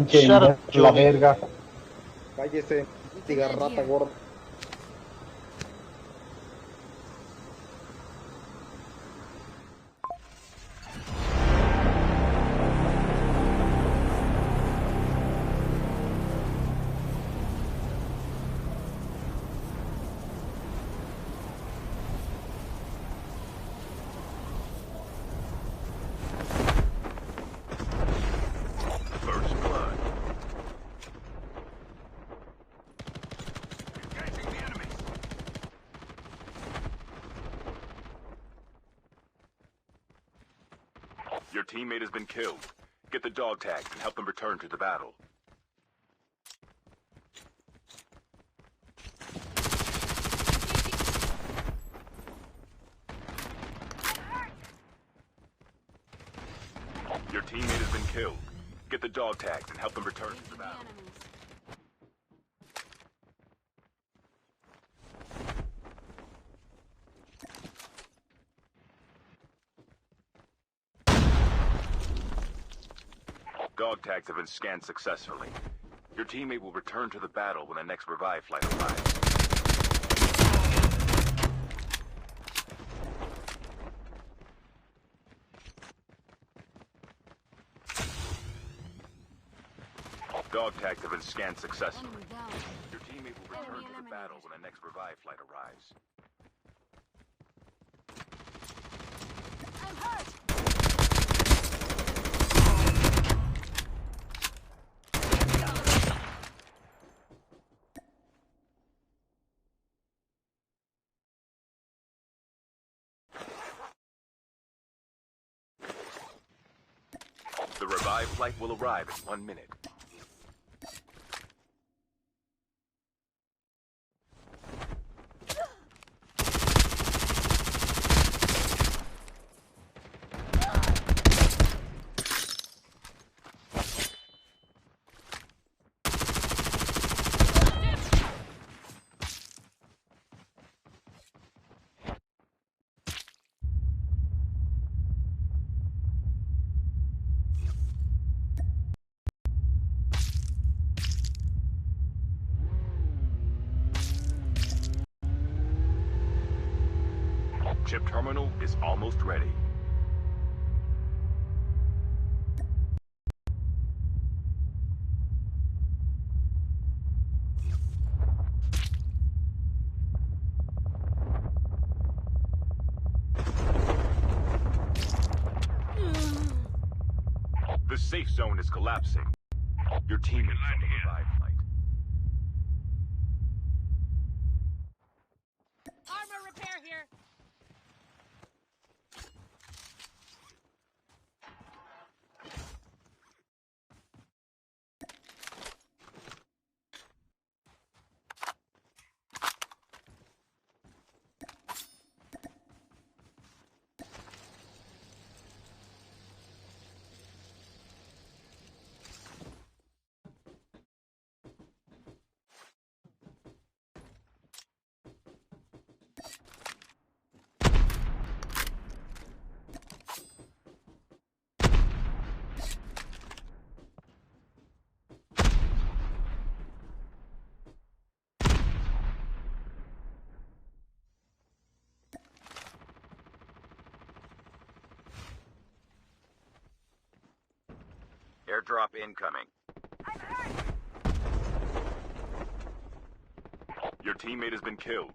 Shut Chamber, up, la Joey. verga. Cállese, diga rata gorda. First blood. Engaging the enemies. Your teammate has been killed. Get the dog tags and help them return to the battle. Your teammate has been killed. Get the dog tags and help them return to the battle. Dog tags have been scanned successfully. Your teammate will return to the battle when the next revive flight arrives. Dog tags have been scanned successfully. Your teammate will return to the battle when the next revive flight arrives. I'm hurt! The revive flight will arrive in 1 minute. Chip terminal is almost ready. The safe zone is collapsing. Your team is on the revive flight. Armor repair here! Airdrop incoming. Your teammate has been killed.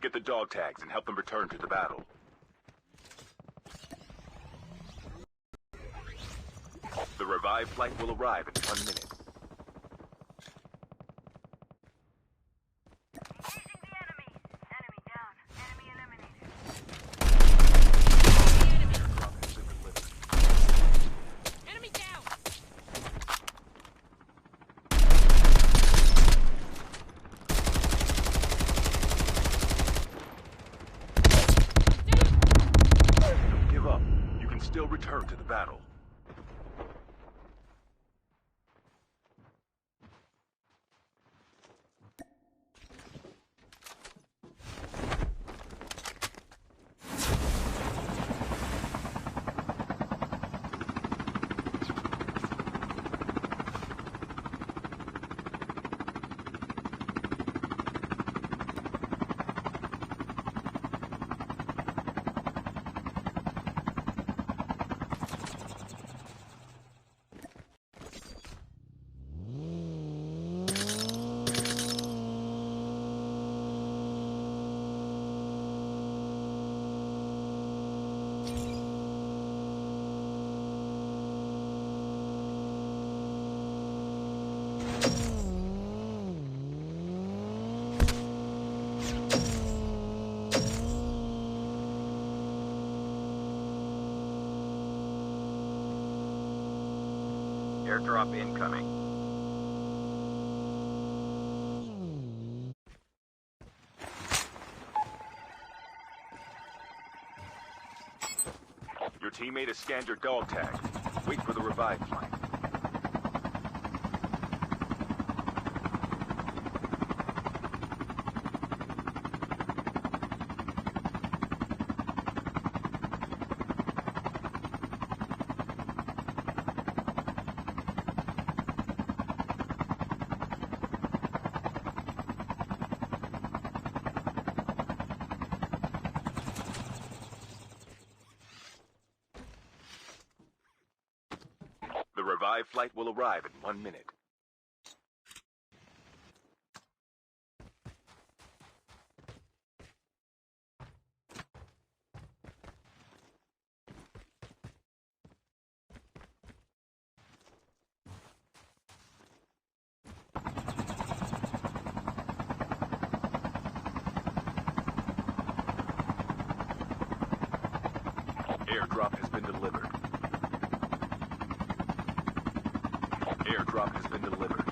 Get the dog tags and help them return to the battle. The revive flight will arrive in 1 minute. Engaging the enemy! Enemy down. Enemy eliminated. Airdrop has been delivered. Enemy down! Don't give up. You can still return to the battle. Airdrop incoming. Your teammate has scanned your dog tag. Wait for the revive flight. The revive flight will arrive in 1 minute. Airdrop has been delivered. Airdrop has been delivered.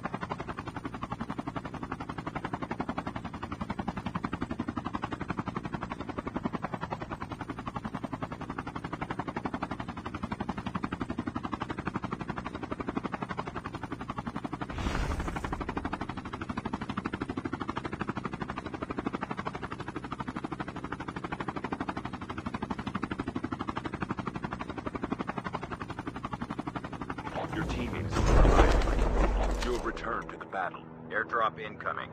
Your teammate is on the revive flight. You have returned to the battle. Airdrop incoming.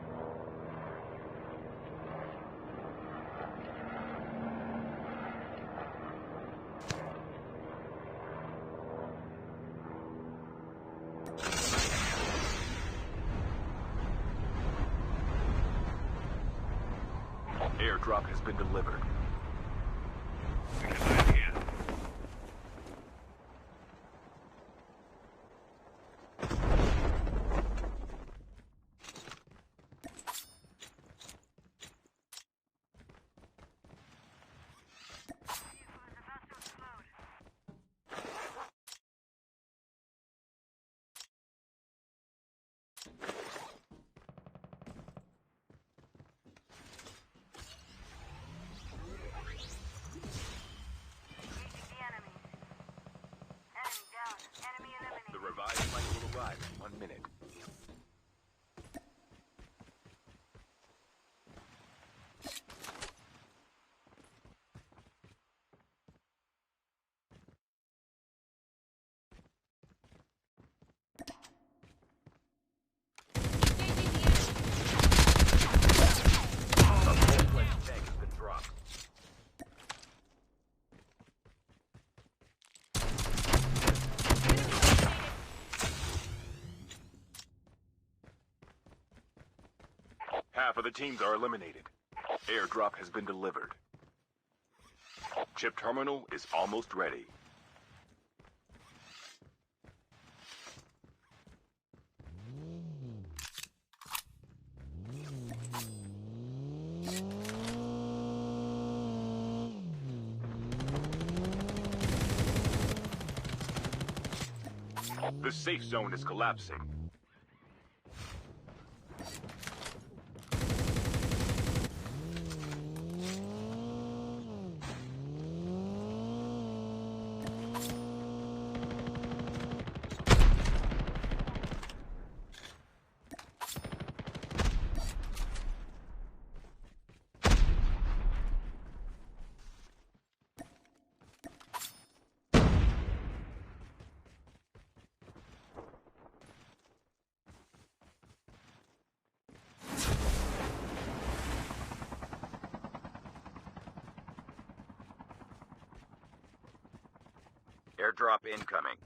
Airdrop has been delivered. The revive flight will arrive in 1 minute. A full-fledged tank has been dropped. Half of the teams are eliminated. Airdrop has been delivered. Chip terminal is almost ready. The safe zone is collapsing. Airdrop incoming.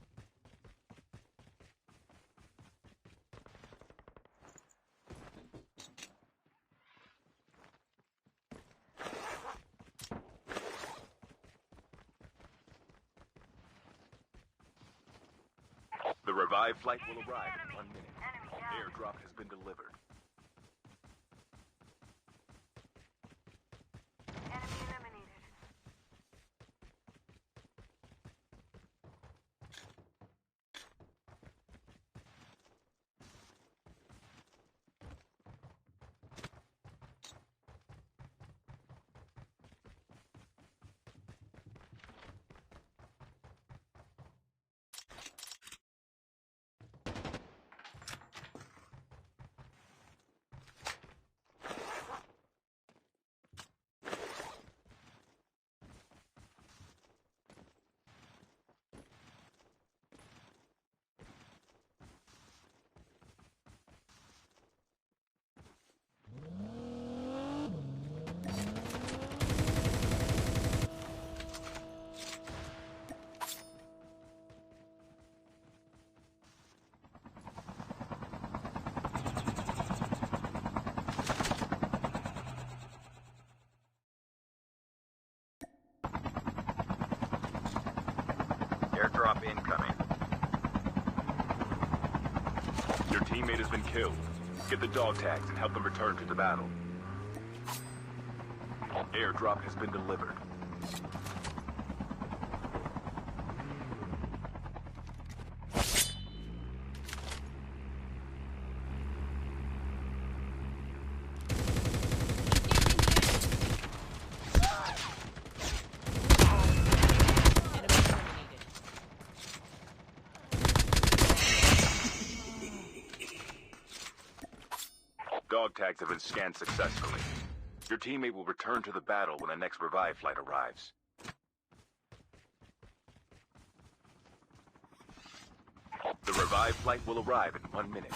The revive flight will arrive in 1 minute. Airdrop has been delivered. drop incoming. Your teammate has been killed. Get the dog tags and help them return to the battle. Airdrop has been delivered. Dog tags have been scanned successfully. Your teammate will return to the battle when the next revive flight arrives. The revive flight will arrive in 1 minute.